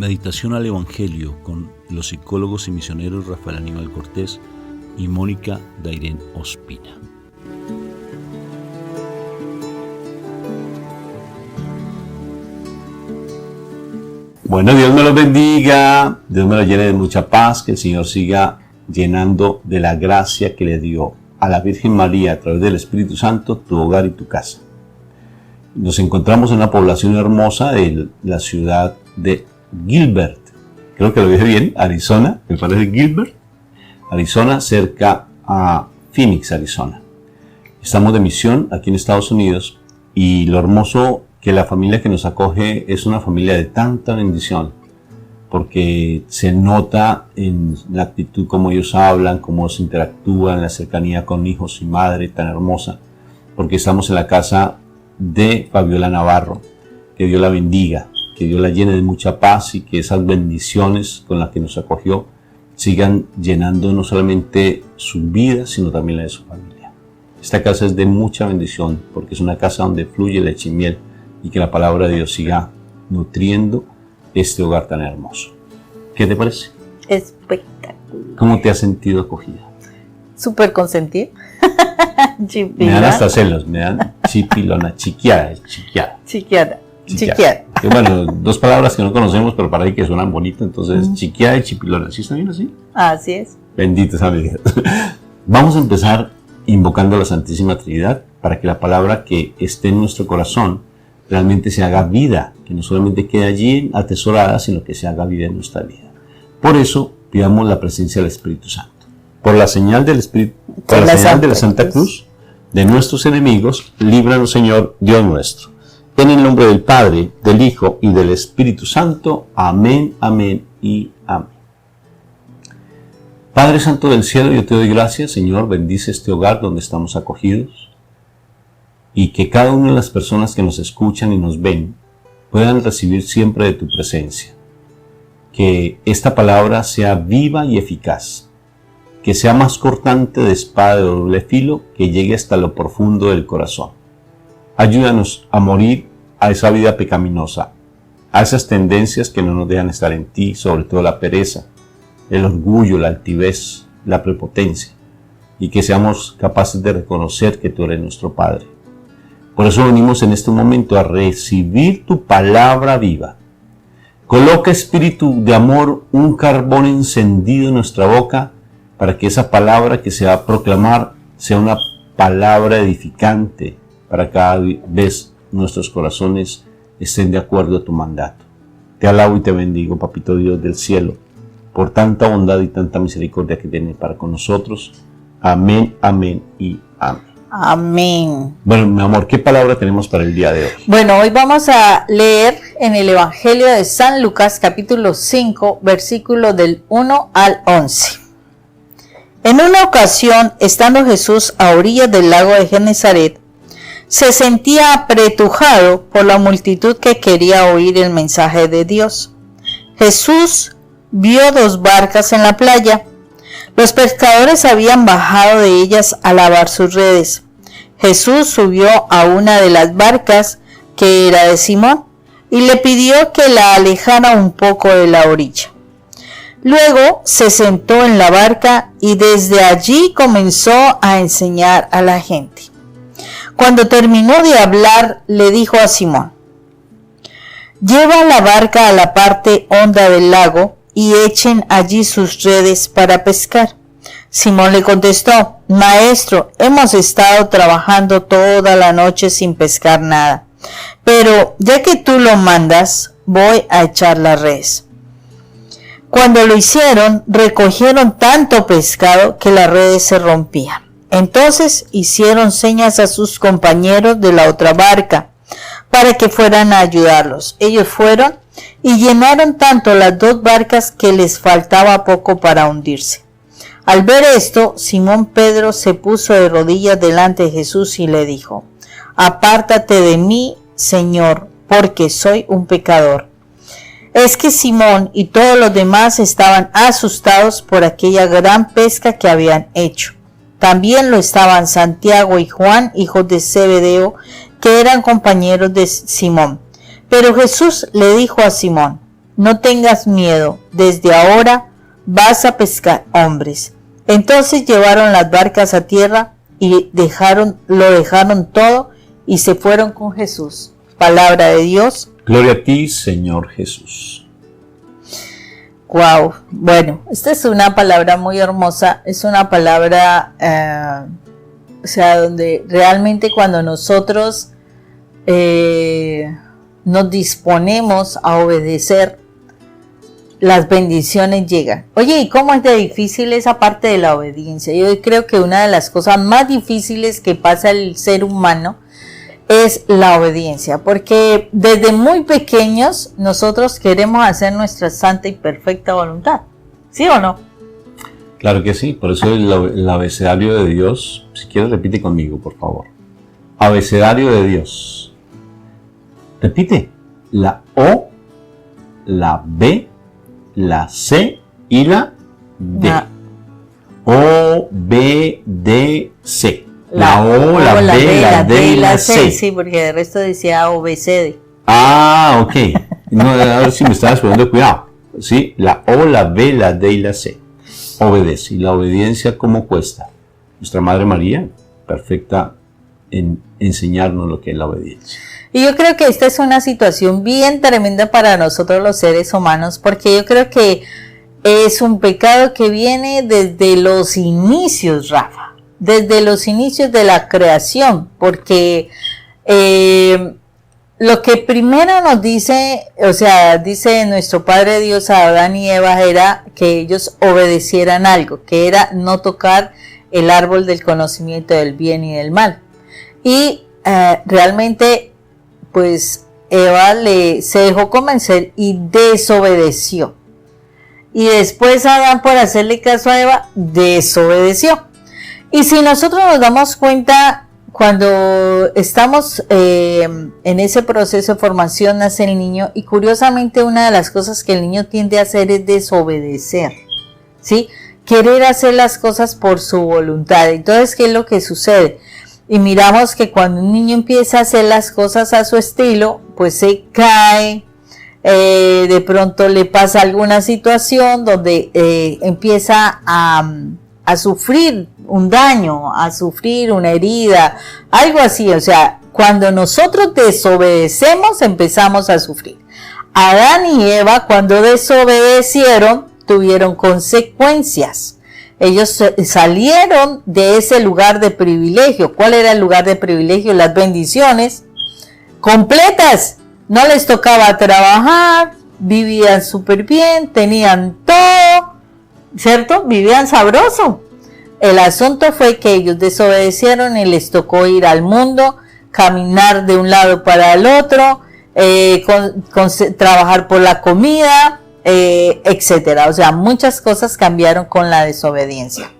Meditación al Evangelio con los psicólogos y misioneros Rafael Aníbal Cortés y Mónica Dairén Ospina. Bueno, Dios me los bendiga, Dios me los llene de mucha paz, que el Señor siga llenando de la gracia que le dio a la Virgen María a través del Espíritu Santo tu hogar y tu casa. Nos encontramos en una población hermosa de la ciudad de Gilbert, creo que lo dije bien, Arizona, me parece Gilbert, Arizona, cerca a Phoenix, Arizona. Estamos de misión aquí en Estados Unidos y lo hermoso que la familia que nos acoge es una familia de tanta bendición, porque se nota en la actitud como ellos hablan, cómo se interactúan, la cercanía con hijos y madre tan hermosa, porque estamos en la casa de Fabiola Navarro. Que Dios la bendiga, que Dios la llene de mucha paz y que esas bendiciones con las que nos acogió sigan llenando no solamente su vida, sino también la de su familia. Esta casa es de mucha bendición porque es una casa donde fluye leche y miel y que la palabra de Dios siga nutriendo este hogar tan hermoso. ¿Qué te parece? Espectacular. ¿Cómo te has sentido acogida? Súper consentido. Me dan hasta celos, me dan chipilona, chiquiada. Que bueno, dos palabras que no conocemos, pero para ahí que suenan bonitas, entonces chiquiada y chipilona. ¿Sí está bien así? Así es. Bendito sea mi Dios. Vamos a empezar invocando a la Santísima Trinidad para que la palabra que esté en nuestro corazón realmente se haga vida, que no solamente quede allí atesorada, sino que se haga vida en nuestra vida. Por eso pidamos la presencia del Espíritu Santo. Por la señal del Espíritu, por la señal de la Santa Cruz, de nuestros enemigos, líbranos, Señor, Dios nuestro. En el nombre del Padre, del Hijo y del Espíritu Santo. Amén, amén y amén. Padre Santo del cielo, yo te doy gracias, Señor, bendice este hogar donde estamos acogidos y que cada una de las personas que nos escuchan y nos ven puedan recibir siempre de tu presencia. Que esta palabra sea viva y eficaz, que sea más cortante de espada de doble filo, que llegue hasta lo profundo del corazón. Ayúdanos a morir a esa vida pecaminosa, a esas tendencias que no nos dejan estar en ti, sobre todo la pereza, el orgullo, la altivez, la prepotencia, y que seamos capaces de reconocer que tú eres nuestro Padre. Por eso venimos en este momento a recibir tu palabra viva. Coloca, Espíritu de amor, un carbón encendido en nuestra boca para que esa palabra que se va a proclamar sea una palabra edificante, para cada vez nuestros corazones estén de acuerdo a tu mandato. Te alabo y te bendigo, Papito Dios del cielo, por tanta bondad y tanta misericordia que tienes para con nosotros. Amén, amén y amén. Amén. Bueno, mi amor, ¿qué palabra tenemos para el día de hoy? Bueno, hoy vamos a leer en el Evangelio de San Lucas, capítulo 5, versículos del 1 al 11. En una ocasión, estando Jesús a orillas del lago de Genesaret, se sentía apretujado por la multitud que quería oír el mensaje de Dios. Jesús vio 2 barcas en la playa. Los pescadores habían bajado de ellas a lavar sus redes. Jesús subió a una de las barcas, que era de Simón, y le pidió que la alejara un poco de la orilla. Luego se sentó en la barca y desde allí comenzó a enseñar a la gente. Cuando terminó de hablar, le dijo a Simón: «Lleva la barca a la parte honda del lago y echen allí sus redes para pescar». Simón le contestó: «Maestro, hemos estado trabajando toda la noche sin pescar nada, pero ya que tú lo mandas, voy a echar las redes». Cuando lo hicieron, recogieron tanto pescado que las redes se rompían. Entonces hicieron señas a sus compañeros de la otra barca para que fueran a ayudarlos. Ellos fueron y llenaron tanto las 2 barcas que les faltaba poco para hundirse. Al ver esto, Simón Pedro se puso de rodillas delante de Jesús y le dijo: «Apártate de mí, Señor, porque soy un pecador». Es que Simón y todos los demás estaban asustados por aquella gran pesca que habían hecho. También lo estaban Santiago y Juan, hijos de Zebedeo, que eran compañeros de Simón. Pero Jesús le dijo a Simón: no tengas miedo, desde ahora vas a pescar hombres. Entonces llevaron las barcas a tierra y lo dejaron todo y se fueron con Jesús. Palabra de Dios. Gloria a ti, Señor Jesús. Wow, bueno, esta es una palabra muy hermosa, es una palabra, donde realmente cuando nosotros nos disponemos a obedecer, las bendiciones llegan. Oye, ¿y cómo es de difícil esa parte de la obediencia? Yo creo que una de las cosas más difíciles que pasa el ser humano es la obediencia, porque desde muy pequeños nosotros queremos hacer nuestra santa y perfecta voluntad, ¿sí o no? Claro que sí, por eso el abecedario de Dios, si quieres repite conmigo, por favor. Abecedario de Dios. Repite, la O, la B, la C y la D. O, B, D, C. La O, la B, la D y la C. Sí, porque de resto decía O, B, C, D. Ah, ok. No, a ver si me estabas poniendo cuidado. Sí, la O, la B, la D y la C. Obedece. ¿Y la obediencia cómo cuesta? Nuestra Madre María, perfecta en enseñarnos lo que es la obediencia. Y yo creo que esta es una situación bien tremenda para nosotros los seres humanos, porque yo creo que es un pecado que viene desde los inicios, Rafa. Desde los inicios de la creación, porque lo que primero nos dice, dice nuestro Padre Dios a Adán y Eva era que ellos obedecieran algo, que era no tocar el árbol del conocimiento del bien y del mal. Y realmente, pues Eva se dejó convencer y desobedeció. Y después Adán, por hacerle caso a Eva, desobedeció. Y si nosotros nos damos cuenta, cuando estamos en ese proceso de formación, nace el niño, y curiosamente una de las cosas que el niño tiende a hacer es desobedecer, ¿sí? Querer hacer las cosas por su voluntad. Entonces, ¿qué es lo que sucede? Y miramos que cuando un niño empieza a hacer las cosas a su estilo, pues se cae, de pronto le pasa alguna situación donde empieza a sufrir un daño, a sufrir una herida, algo así. O sea, cuando nosotros desobedecemos, empezamos a sufrir. Adán y Eva, cuando desobedecieron, tuvieron consecuencias. Ellos salieron de ese lugar de privilegio. ¿Cuál era el lugar de privilegio? Las bendiciones completas. No les tocaba trabajar, vivían súper bien, tenían todo, ¿cierto? Vivían sabroso. El asunto fue que ellos desobedecieron y les tocó ir al mundo, caminar de un lado para el otro, trabajar por la comida, etcétera. O sea, muchas cosas cambiaron con la desobediencia.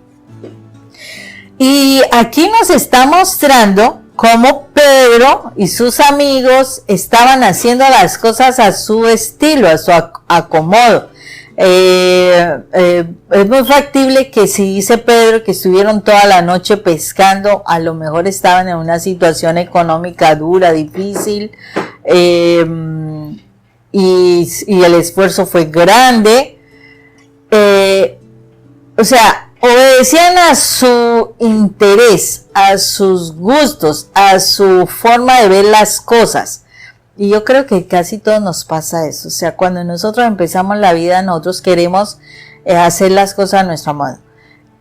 Y aquí nos está mostrando cómo Pedro y sus amigos estaban haciendo las cosas a su estilo, a su acomodo. Es muy factible que si dice Pedro que estuvieron toda la noche pescando, a lo mejor estaban en una situación económica dura, difícil, y el esfuerzo fue grande. Obedecían a su interés, a sus gustos, a su forma de ver las cosas. Y yo creo que casi todos nos pasa eso. O sea, cuando nosotros empezamos la vida, nosotros queremos hacer las cosas a nuestro modo.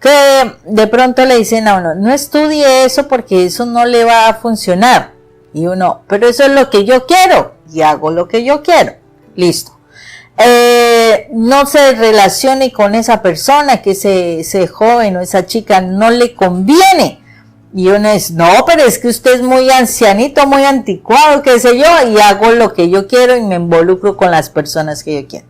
Que de pronto le dicen a uno, no estudie eso porque eso no le va a funcionar. Y uno, pero eso es lo que yo quiero. Y hago lo que yo quiero. Listo. No se relacione con esa persona, que ese joven o esa chica no le conviene. Y uno es, no, pero es que usted es muy ancianito, muy anticuado, qué sé yo, y hago lo que yo quiero y me involucro con las personas que yo quiero.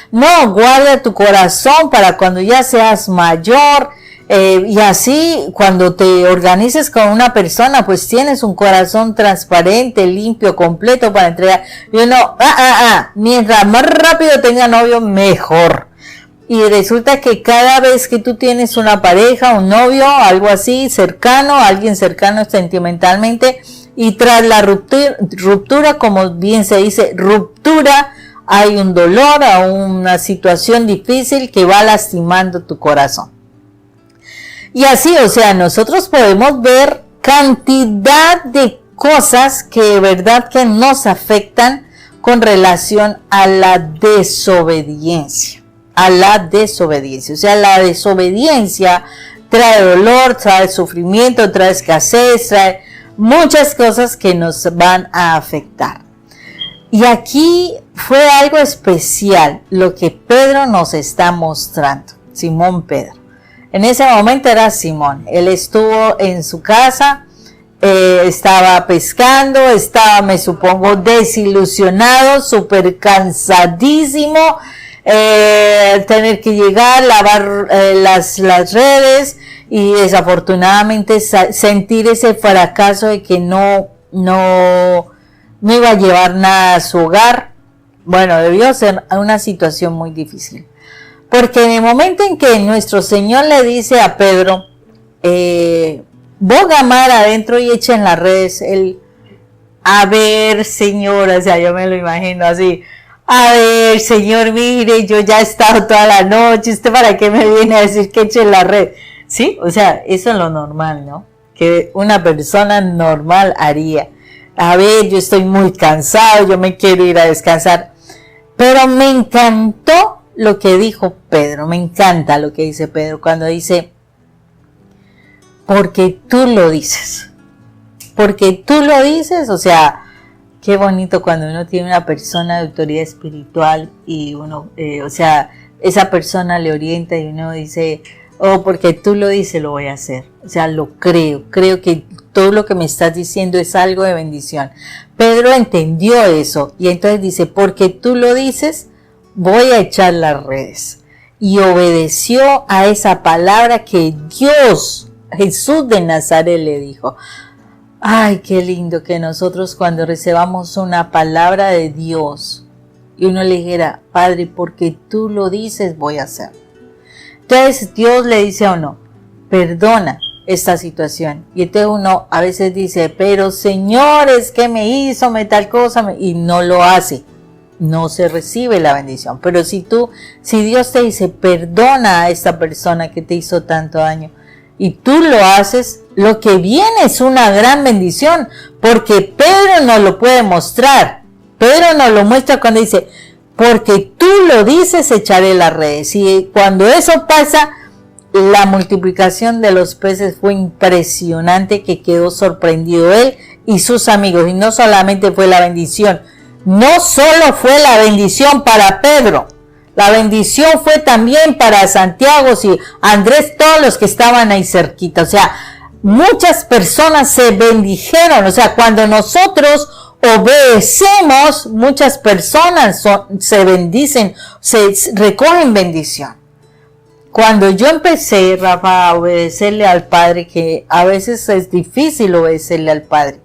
No, guarda tu corazón para cuando ya seas mayor, y así cuando te organices con una persona, pues tienes un corazón transparente, limpio, completo para entregar. Y uno, mientras más rápido tenga novio, mejor. Y resulta que cada vez que tú tienes una pareja, un novio, algo así cercano, alguien cercano sentimentalmente, y tras la ruptura, como bien se dice, ruptura, hay un dolor, a una situación difícil que va lastimando tu corazón. Y así, o sea, nosotros podemos ver cantidad de cosas que de verdad que nos afectan con relación a la desobediencia. A la desobediencia. O sea, la desobediencia trae dolor, trae sufrimiento, trae escasez, trae muchas cosas que nos van a afectar. Y aquí fue algo especial lo que Pedro nos está mostrando, Simón Pedro. En ese momento era Simón, él estuvo en su casa, estaba pescando, estaba, me supongo, desilusionado, súper cansadísimo, tener que llegar, lavar las redes y desafortunadamente sentir ese fracaso de que no iba a llevar nada a su hogar. Bueno, debió ser una situación muy difícil. Porque en el momento en que nuestro Señor le dice a Pedro, boga mar adentro y echen las redes, él, a ver, Señor, o sea, yo me lo imagino así, a ver, Señor, mire, yo ya he estado toda la noche, ¿usted para qué me viene a decir que echen la red? Sí, o sea, eso es lo normal, ¿no? Que una persona normal haría. A ver, yo estoy muy cansado, yo me quiero ir a descansar. Pero me encantó lo que dijo Pedro, me encanta lo que dice Pedro cuando dice, porque tú lo dices. Porque tú lo dices, o sea, qué bonito cuando uno tiene una persona de autoridad espiritual y uno, o sea, esa persona le orienta y uno dice, oh, porque tú lo dices, lo voy a hacer. O sea, lo creo que todo lo que me estás diciendo es algo de bendición. Pedro entendió eso y entonces dice, porque tú lo dices, voy a echar las redes. Y obedeció a esa palabra que Dios, Jesús de Nazaret, le dijo. Ay, qué lindo que nosotros cuando recibamos una palabra de Dios y uno le dijera, Padre, porque tú lo dices, voy a hacer. Entonces Dios le dice a uno, perdona esta situación. Y entonces uno a veces dice, pero Señor, es que me hizo tal cosa, y no lo hace. No se recibe la bendición. Pero si Dios te dice, perdona a esta persona que te hizo tanto daño, y tú lo haces, lo que viene es una gran bendición, porque Pedro nos lo puede mostrar. Pedro nos lo muestra cuando dice, porque tú lo dices, echaré las redes. Y cuando eso pasa, la multiplicación de los peces fue impresionante, que quedó sorprendido él y sus amigos. Y no solamente fue la bendición, no solo fue la bendición para Pedro, la bendición fue también para Santiago y Andrés, todos los que estaban ahí cerquita. O sea, muchas personas se bendijeron. O sea, cuando nosotros obedecemos, muchas personas se bendicen, se recogen bendición. Cuando yo empecé, Rafa, a obedecerle al Padre, que a veces es difícil obedecerle al Padre.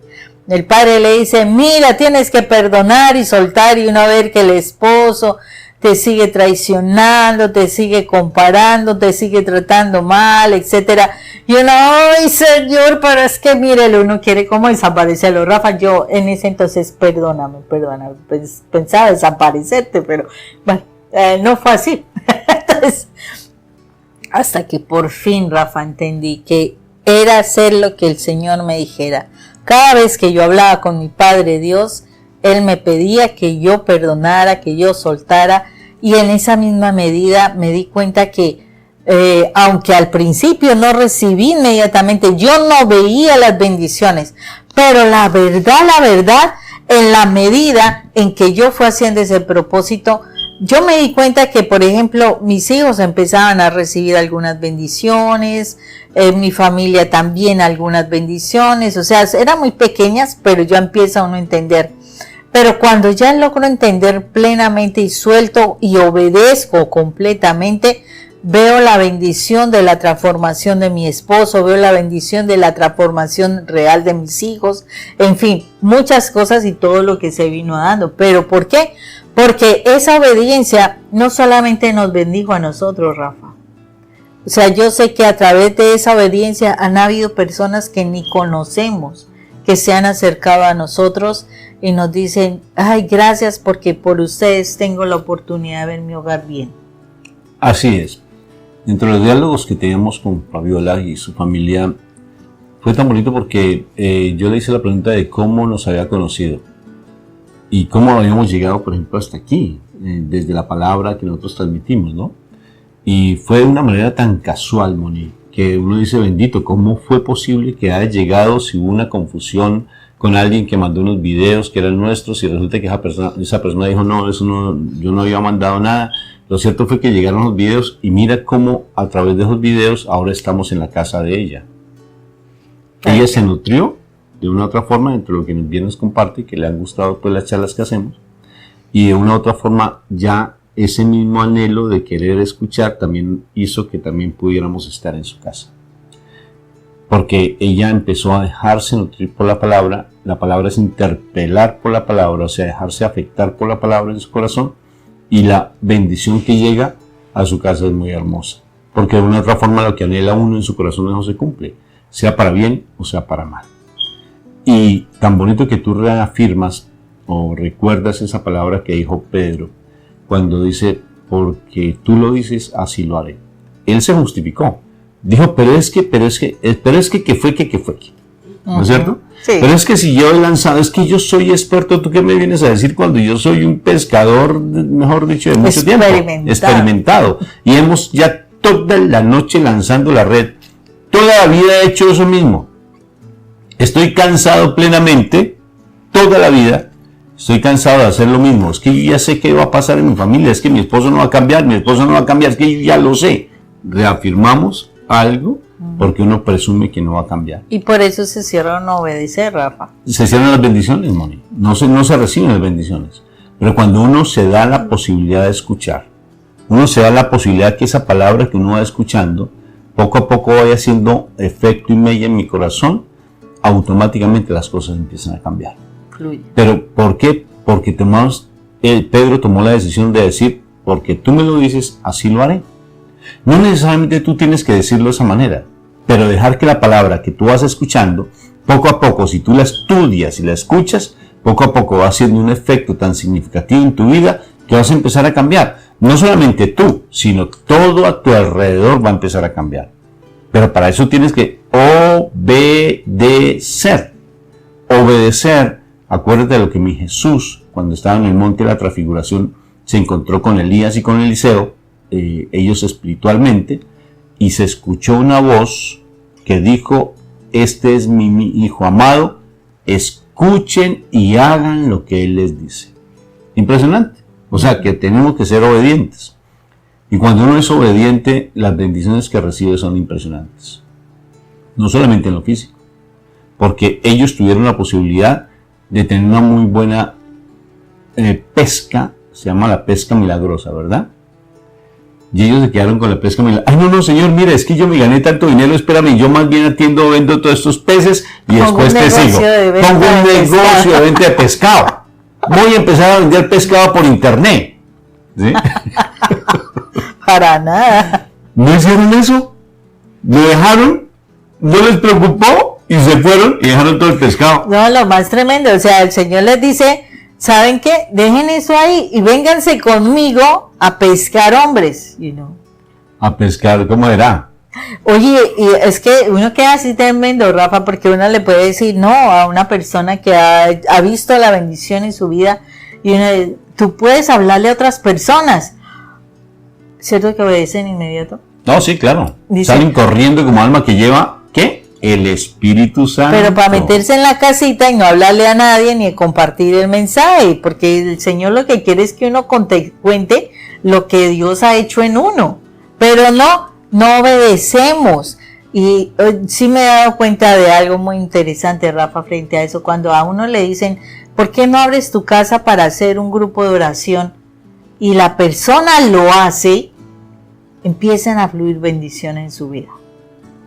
El Padre le dice, mira, tienes que perdonar y soltar, y uno ver que el esposo te sigue traicionando, te sigue comparando, te sigue tratando mal, etcétera. Y uno, ay, Señor, pero es que mire, uno quiere como desaparecerlo. Rafa, yo en ese entonces, perdóname, pues, pensaba desaparecerte, pero bueno, no fue así. Entonces, hasta que por fin, Rafa, entendí que era hacer lo que el Señor me dijera. Cada vez que yo hablaba con mi Padre Dios, Él me pedía que yo perdonara, que yo soltara, y en esa misma medida me di cuenta que aunque al principio no recibí inmediatamente, yo no veía las bendiciones, pero la verdad, en la medida en que yo fui haciendo ese propósito, yo me di cuenta que, por ejemplo, mis hijos empezaban a recibir algunas bendiciones, mi familia también algunas bendiciones, o sea, eran muy pequeñas, pero yo empiezo a uno entender. Pero cuando ya logro entender plenamente y suelto y obedezco completamente, veo la bendición de la transformación de mi esposo, veo la bendición de la transformación real de mis hijos, en fin, muchas cosas y todo lo que se vino dando. ¿Pero por qué? Porque esa obediencia no solamente nos bendijo a nosotros, Rafa. O sea, yo sé que a través de esa obediencia han habido personas que ni conocemos, que se han acercado a nosotros y nos dicen, ay, gracias porque por ustedes tengo la oportunidad de ver mi hogar bien. Así es. Entre los diálogos que teníamos con Fabiola y su familia, fue tan bonito porque yo le hice la pregunta de cómo nos había conocido y cómo habíamos llegado, por ejemplo, hasta aquí, desde la palabra que nosotros transmitimos, ¿no? Y fue de una manera tan casual, Moni, que uno dice, bendito, ¿cómo fue posible que haya llegado si hubo una confusión con alguien que mandó unos videos que eran nuestros y resulta que esa persona dijo, no, eso no, yo no había mandado nada? Lo cierto fue que llegaron los videos y mira cómo a través de esos videos ahora estamos en la casa de ella. Ella se nutrió de una u otra forma entre lo que bien nos comparte, que le han gustado pues las charlas que hacemos, y de una u otra forma ya ese mismo anhelo de querer escuchar también hizo que también pudiéramos estar en su casa. Porque ella empezó a dejarse nutrir por la palabra es interpelar por la palabra, o sea, dejarse afectar por la palabra en su corazón, y la bendición que llega a su casa es muy hermosa. Porque de una u otra forma lo que anhela uno en su corazón no se cumple, sea para bien o sea para mal. Y tan bonito que tú reafirmas o recuerdas esa palabra que dijo Pedro, cuando dice, porque tú lo dices, así lo haré. Él se justificó. Dijo, ¿qué fue? ¿No es cierto? Sí. Pero es que si yo he lanzado, es que yo soy experto, ¿tú qué me vienes a decir cuando yo soy un pescador, mejor dicho, de mucho tiempo? Experimentado. Y hemos ya toda la noche lanzando la red. Toda la vida he hecho eso mismo. Estoy cansado plenamente, toda la vida, estoy cansado de hacer lo mismo. Es que yo ya sé qué va a pasar en mi familia, es que mi esposo no va a cambiar, es que yo ya lo sé. Reafirmamos algo porque uno presume que no va a cambiar. Y por eso se cierran a obedecer, Rafa. Se cierran las bendiciones, Moni. No se reciben las bendiciones. Pero cuando uno se da la posibilidad de escuchar, uno se da la posibilidad que esa palabra que uno va escuchando, poco a poco vaya haciendo efecto y mella en mi corazón, automáticamente las cosas empiezan a cambiar. Fluye. Pero ¿por qué? Porque Pedro tomó la decisión de decir, porque tú me lo dices, así lo haré. No necesariamente tú tienes que decirlo de esa manera, pero dejar que la palabra que tú vas escuchando, poco a poco, si tú la estudias y la escuchas, poco a poco va haciendo un efecto tan significativo en tu vida que vas a empezar a cambiar. No solamente tú, sino todo a tu alrededor va a empezar a cambiar. Pero para eso tienes que obedecer. Obedecer. Acuérdate de lo que mi Jesús, cuando estaba en el monte de la transfiguración, se encontró con Elías y con Eliseo, ellos espiritualmente, y se escuchó una voz que dijo, este es mi hijo amado, escuchen y hagan lo que él les dice. Impresionante. O sea que tenemos que ser obedientes. Y cuando uno es obediente, las bendiciones que recibe son impresionantes. No solamente en lo físico, porque ellos tuvieron la posibilidad de tener una muy buena pesca, se llama la pesca milagrosa, ¿verdad? Y ellos se quedaron con la pesca milagrosa. Ay, no, señor, mira, es que yo me gané tanto dinero, espérame, yo más bien vendo todos estos peces y después te sigo. Pongo un negocio de venta de pescado. Voy a empezar a vender pescado por internet. ¿Sí? Para nada. ¿No hicieron eso? ¿Lo dejaron? ¿No les preocupó? Y se fueron y dejaron todo el pescado. No, lo más tremendo, o sea, el Señor les dice, ¿saben qué? Dejen eso ahí y vénganse conmigo a pescar hombres. A pescar, ¿cómo era? Oye, y es que uno queda así tremendo, Rafa, porque uno le puede decir no a una persona que ha visto la bendición en su vida y tú puedes hablarle a otras personas. ¿Cierto que obedecen inmediato? No, sí, claro. Dice, salen corriendo como alma que lleva, ¿qué? El Espíritu Santo. Pero para meterse en la casita y no hablarle a nadie ni compartir el mensaje, porque el Señor lo que quiere es que uno cuente lo que Dios ha hecho en uno, pero no obedecemos. Y sí me he dado cuenta de algo muy interesante, Rafa, frente a eso, cuando a uno le dicen, ¿por qué no abres tu casa para hacer un grupo de oración? Y la persona lo hace, empiezan a fluir bendiciones en su vida.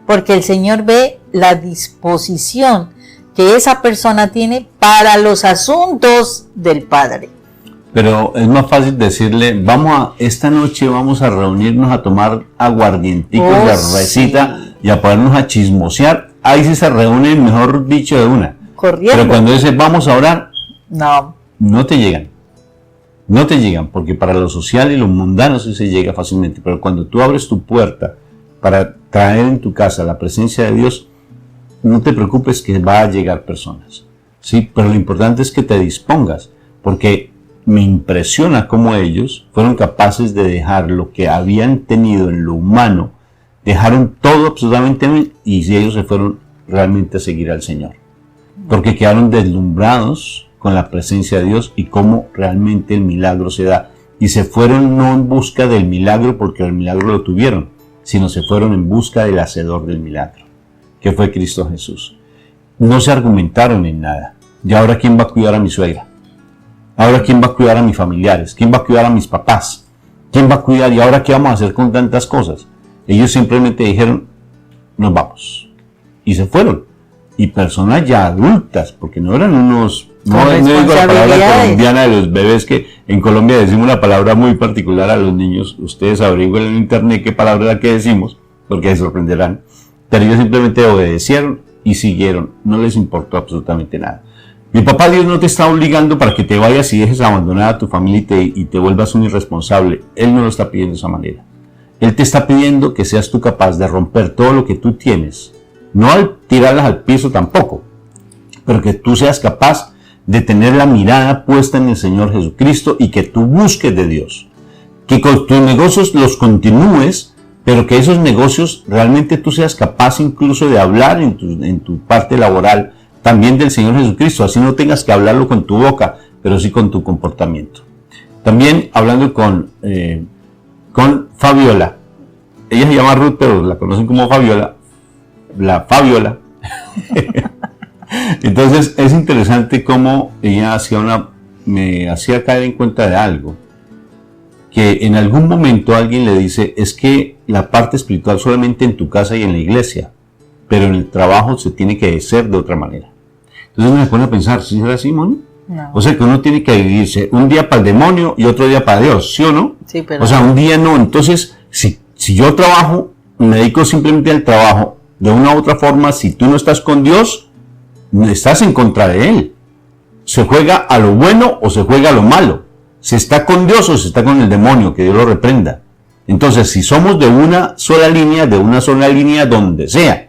Porque el Señor ve la disposición que esa persona tiene para los asuntos del Padre. Pero es más fácil decirle, esta noche vamos a reunirnos a tomar aguardienticos de recita y a ponernos a chismosear. Ahí sí se reúnen, mejor dicho, de una. corriendo. Pero cuando dices vamos a orar, No. no te llegan. No te llegan, porque para lo social y lo mundano sí se llega fácilmente. Pero cuando tú abres tu puerta para traer en tu casa la presencia de Dios, no te preocupes que va a llegar personas. Sí, pero lo importante es que te dispongas, porque me impresiona cómo ellos fueron capaces de dejar lo que habían tenido en lo humano, dejaron todo absolutamente y ellos se fueron realmente a seguir al Señor, porque quedaron deslumbrados con la presencia de Dios y cómo realmente el milagro se da, y se fueron no en busca del milagro porque el milagro lo tuvieron, sino se fueron en busca del hacedor del milagro, que fue Cristo Jesús. No se argumentaron en nada. ¿Y ahora quién va a cuidar a mi suegra? ¿Ahora quién va a cuidar a mis familiares? ¿Quién va a cuidar a mis papás? ¿Quién va a cuidar? ¿Y ahora qué vamos a hacer con tantas cosas? Ellos simplemente dijeron, nos vamos. Y se fueron. Y personas ya adultas, porque no eran unos... No digo la palabra colombiana de los bebés, que en Colombia decimos una palabra muy particular a los niños. Ustedes averigüen en internet qué palabra es la que decimos, porque se sorprenderán. Pero ellos simplemente obedecieron y siguieron. No les importó absolutamente nada. Mi papá Dios no te está obligando para que te vayas y dejes abandonada a tu familia y te vuelvas un irresponsable. Él no lo está pidiendo de esa manera. Él te está pidiendo que seas tú capaz de romper todo lo que tú tienes. No al tirarlas al piso tampoco, pero que tú seas capaz de tener la mirada puesta en el Señor Jesucristo y que tú busques de Dios. Que con tus negocios los continúes, pero que esos negocios realmente tú seas capaz incluso de hablar en tu parte laboral también del Señor Jesucristo. Así no tengas que hablarlo con tu boca, pero sí con tu comportamiento. También hablando con Fabiola. Ella se llama Ruth, pero la conocen como Fabiola. La Fabiola. Entonces es interesante cómo ella me hacía caer en cuenta de algo, que en algún momento alguien le dice, es que la parte espiritual solamente en tu casa y en la iglesia, pero en el trabajo se tiene que ser de otra manera. Entonces me pone a pensar, ¿sí es así, Moni? No. O sea que uno tiene que dividirse un día para el demonio y otro día para Dios, ¿sí o no? Sí, pero... O sea, un día no. Entonces, si yo trabajo, me dedico simplemente al trabajo, de una u otra forma, si tú no estás con Dios, estás en contra de Él. Se juega a lo bueno o se juega a lo malo. Se está con Dios o se está con el demonio, que Dios lo reprenda. Entonces, si somos de una sola línea donde sea,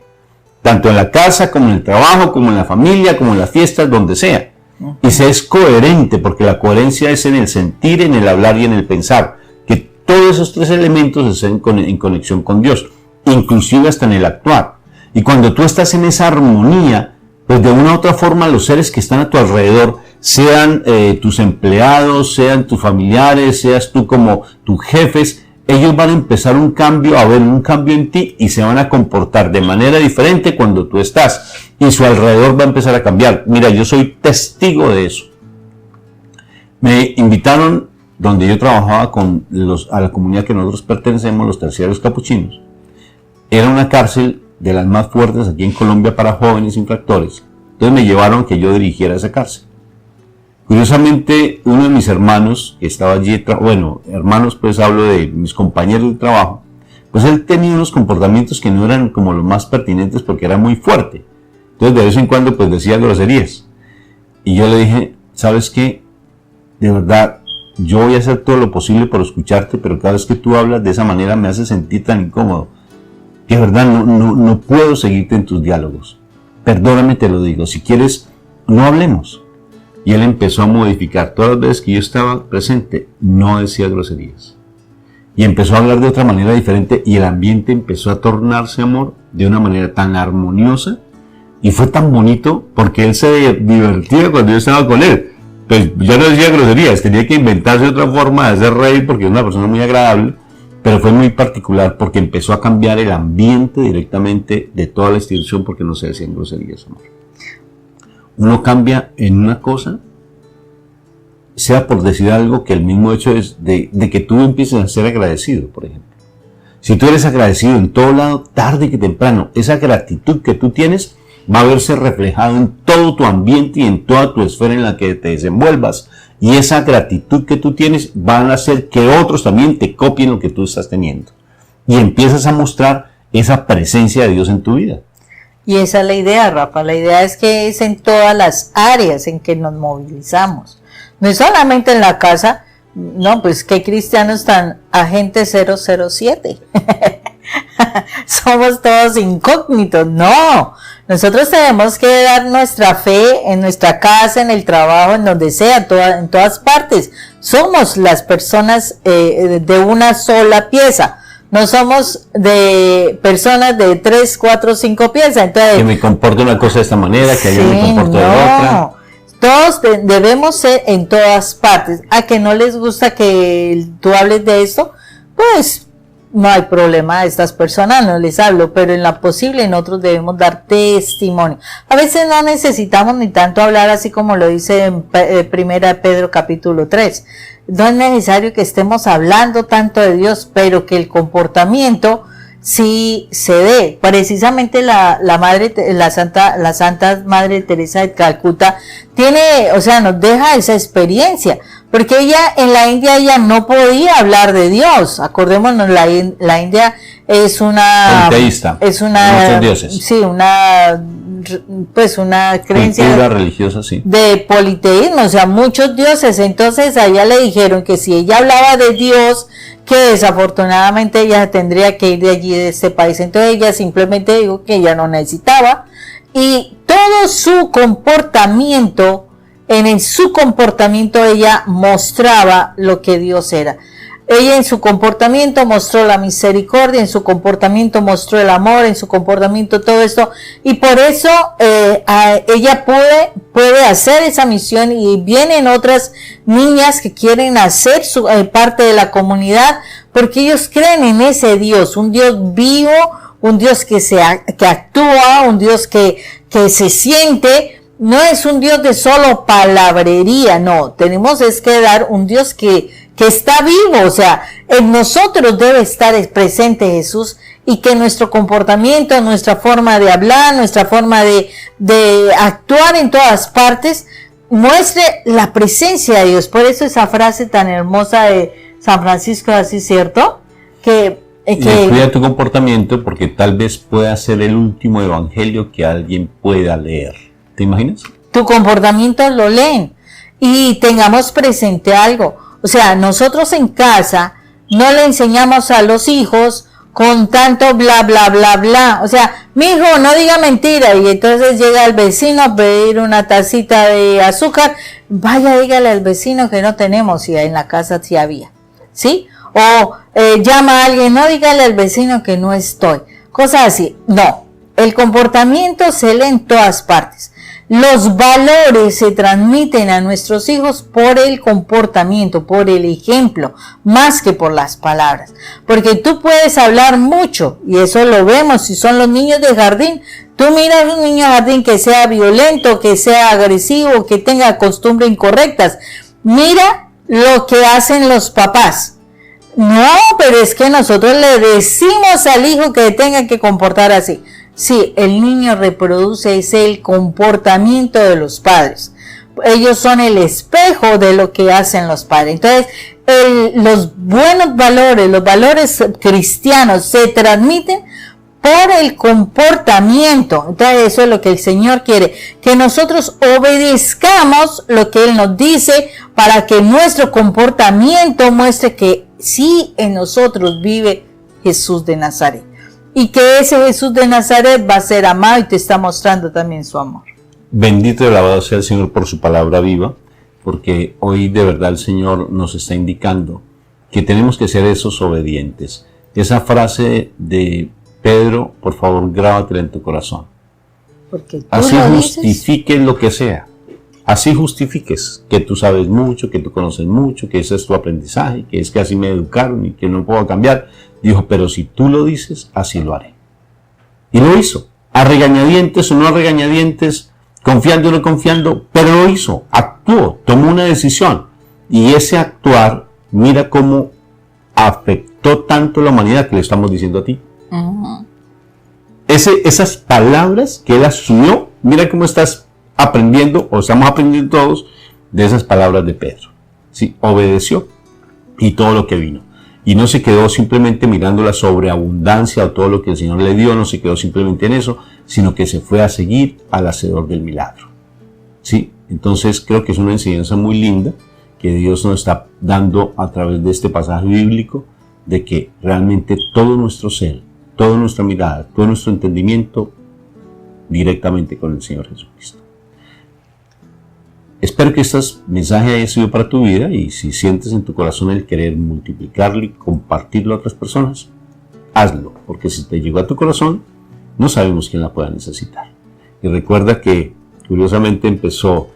tanto en la casa, como en el trabajo, como en la familia, como en las fiestas, donde sea. Y se es coherente, porque la coherencia es en el sentir, en el hablar y en el pensar. Que todos esos tres elementos estén en conexión con Dios, inclusive hasta en el actuar. Y cuando tú estás en esa armonía, pues de una u otra forma los seres que están a tu alrededor, sean tus empleados, sean tus familiares, seas tú como tus jefes, ellos van a empezar a ver un cambio en ti y se van a comportar de manera diferente cuando tú estás. Y su alrededor va a empezar a cambiar. Mira, yo soy testigo de eso. Me invitaron, donde yo trabajaba a la comunidad que nosotros pertenecemos, los terciarios capuchinos. Era una cárcel de las más fuertes aquí en Colombia para jóvenes infractores. Entonces me llevaron a que yo dirigiera esa cárcel. Curiosamente, uno de mis hermanos, que estaba allí, hermanos, pues hablo de mis compañeros de trabajo, pues él tenía unos comportamientos que no eran como los más pertinentes porque era muy fuerte. Entonces de vez en cuando pues decía groserías. Y yo le dije, ¿sabes qué? De verdad, yo voy a hacer todo lo posible por escucharte, pero cada vez que tú hablas de esa manera me hace sentir tan incómodo, que de verdad no puedo seguirte en tus diálogos. Perdóname, te lo digo, si quieres, no hablemos. Y él empezó a modificar. Todas las veces que yo estaba presente, no decía groserías. Y empezó a hablar de otra manera diferente y el ambiente empezó a tornarse, amor, de una manera tan armoniosa. Y fue tan bonito porque él se divertía cuando yo estaba con él. Pues ya no decía groserías, tenía que inventarse otra forma de hacer reír porque es una persona muy agradable. Pero fue muy particular porque empezó a cambiar el ambiente directamente de toda la institución porque no se decían groserías, amor. Uno cambia en una cosa, sea por decir algo, que el mismo hecho es de que tú empieces a ser agradecido, por ejemplo. Si tú eres agradecido en todo lado, tarde que temprano, esa gratitud que tú tienes va a verse reflejado en todo tu ambiente y en toda tu esfera en la que te desenvuelvas. Y esa gratitud que tú tienes van a hacer que otros también te copien lo que tú estás teniendo. Y empiezas a mostrar esa presencia de Dios en tu vida. Y esa es la idea, Rafa. La idea es que es en todas las áreas en que nos movilizamos. No es solamente en la casa. No, pues qué cristianos tan agente 007. Somos todos incógnitos. No, nosotros tenemos que dar nuestra fe en nuestra casa, en el trabajo, en donde sea, en todas partes. Somos las personas de una sola pieza. No somos de personas de 3, 4, 5 piezas. Entonces, que me comporto una cosa de esta manera, que yo me comporto de otra. Todos debemos ser en todas partes. A que no les gusta que tú hables de esto, pues no hay problema. A estas personas no les hablo, pero en la posible nosotros debemos dar testimonio. A veces no necesitamos ni tanto hablar, así como lo dice en 1 Pedro capítulo 3. No es necesario que estemos hablando tanto de Dios, pero que el comportamiento sí se dé. Precisamente la Santa Madre Teresa de Calcuta nos deja esa experiencia, porque ella en la India ella no podía hablar de Dios. Acordémonos, la India es una politeísta, muchos dioses. Sí, una creencia cultura religiosa, sí, de politeísmo, o sea, muchos dioses. Entonces a ella le dijeron que si ella hablaba de Dios, que desafortunadamente ella tendría que ir de allí, de este país. Entonces ella simplemente dijo que ella no necesitaba, y todo su comportamiento, en su comportamiento ella mostraba lo que Dios era. Ella en su comportamiento mostró la misericordia, en su comportamiento mostró el amor, en su comportamiento todo esto, y por eso ella puede hacer esa misión, y vienen otras niñas que quieren hacer su parte de la comunidad, porque ellos creen en ese Dios, un Dios vivo, un Dios que actúa, un Dios que se siente. No es un Dios de solo palabrería, no, tenemos que dar un Dios que está vivo. O sea, en nosotros debe estar presente Jesús, y que nuestro comportamiento, nuestra forma de hablar, nuestra forma de actuar en todas partes muestre la presencia de Dios. Por eso esa frase tan hermosa de San Francisco de Asís, ¿cierto? Cuida tu comportamiento, porque tal vez pueda ser el último evangelio que alguien pueda leer. ¿Te imaginas? Tu comportamiento lo leen. Y tengamos presente algo. O sea, nosotros en casa no le enseñamos a los hijos con tanto bla, bla, bla, bla. O sea, mi hijo no diga mentira, y entonces llega el vecino a pedir una tacita de azúcar. Vaya, dígale al vecino que no tenemos, y en la casa sí había. ¿Sí? O llama a alguien, no dígale al vecino que no estoy. Cosas así. No. El comportamiento se lee en todas partes. Los valores se transmiten a nuestros hijos por el comportamiento, por el ejemplo, más que por las palabras. Porque tú puedes hablar mucho, y eso lo vemos si son los niños de jardín. Tú miras a un niño de jardín que sea violento, que sea agresivo, que tenga costumbres incorrectas. Mira lo que hacen los papás. No, pero es que nosotros le decimos al hijo que tenga que comportar así. Sí, el niño reproduce el comportamiento de los padres. Ellos son el espejo de lo que hacen los padres. Entonces, los buenos valores, los valores cristianos se transmiten por el comportamiento. Entonces, eso es lo que el Señor quiere, que nosotros obedezcamos lo que Él nos dice, para que nuestro comportamiento muestre que sí en nosotros vive Jesús de Nazaret. Y que ese Jesús de Nazaret va a ser amado, y te está mostrando también su amor. Bendito y alabado sea el Señor por su palabra viva, porque hoy de verdad el Señor nos está indicando que tenemos que ser esos obedientes. Esa frase de Pedro, por favor, grábatela en tu corazón. Porque así justifiques lo que sea. Así justifiques que tú sabes mucho, que tú conoces mucho, que ese es tu aprendizaje, que es que así me educaron y que no puedo cambiar. Dijo, pero si tú lo dices, así lo haré. Y lo hizo. A regañadientes o no a regañadientes, confiando o no confiando, pero lo hizo. Actuó, tomó una decisión. Y ese actuar, mira cómo afectó tanto a la humanidad, que le estamos diciendo a ti. Uh-huh. Esas palabras que él asumió, mira cómo estás aprendiendo, o estamos aprendiendo todos, de esas palabras de Pedro. Sí, obedeció, y todo lo que vino. Y no se quedó simplemente mirando la sobreabundancia o todo lo que el Señor le dio, no se quedó simplemente en eso, sino que se fue a seguir al hacedor del milagro. ¿Sí? Entonces creo que es una enseñanza muy linda que Dios nos está dando a través de este pasaje bíblico, de que realmente todo nuestro ser, toda nuestra mirada, todo nuestro entendimiento directamente con el Señor Jesucristo. Espero que este mensaje haya sido para tu vida, y si sientes en tu corazón el querer multiplicarlo y compartirlo a otras personas, hazlo, porque si te llegó a tu corazón, no sabemos quién la pueda necesitar. Y recuerda que curiosamente empezó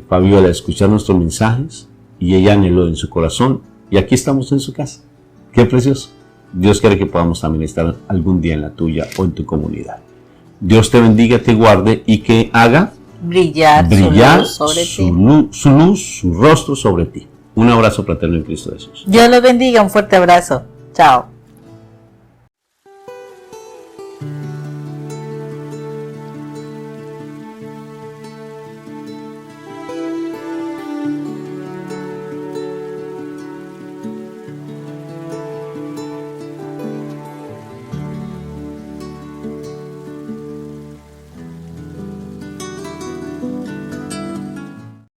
Fabiola a escuchar nuestros mensajes y ella anheló en su corazón, y aquí estamos en su casa. ¡Qué precioso! Dios quiere que podamos también estar algún día en la tuya o en tu comunidad. Dios te bendiga, te guarde y que haga brillar su luz, su rostro sobre ti. Un abrazo fraterno en Cristo Jesús. Dios los bendiga, un fuerte abrazo. Chao.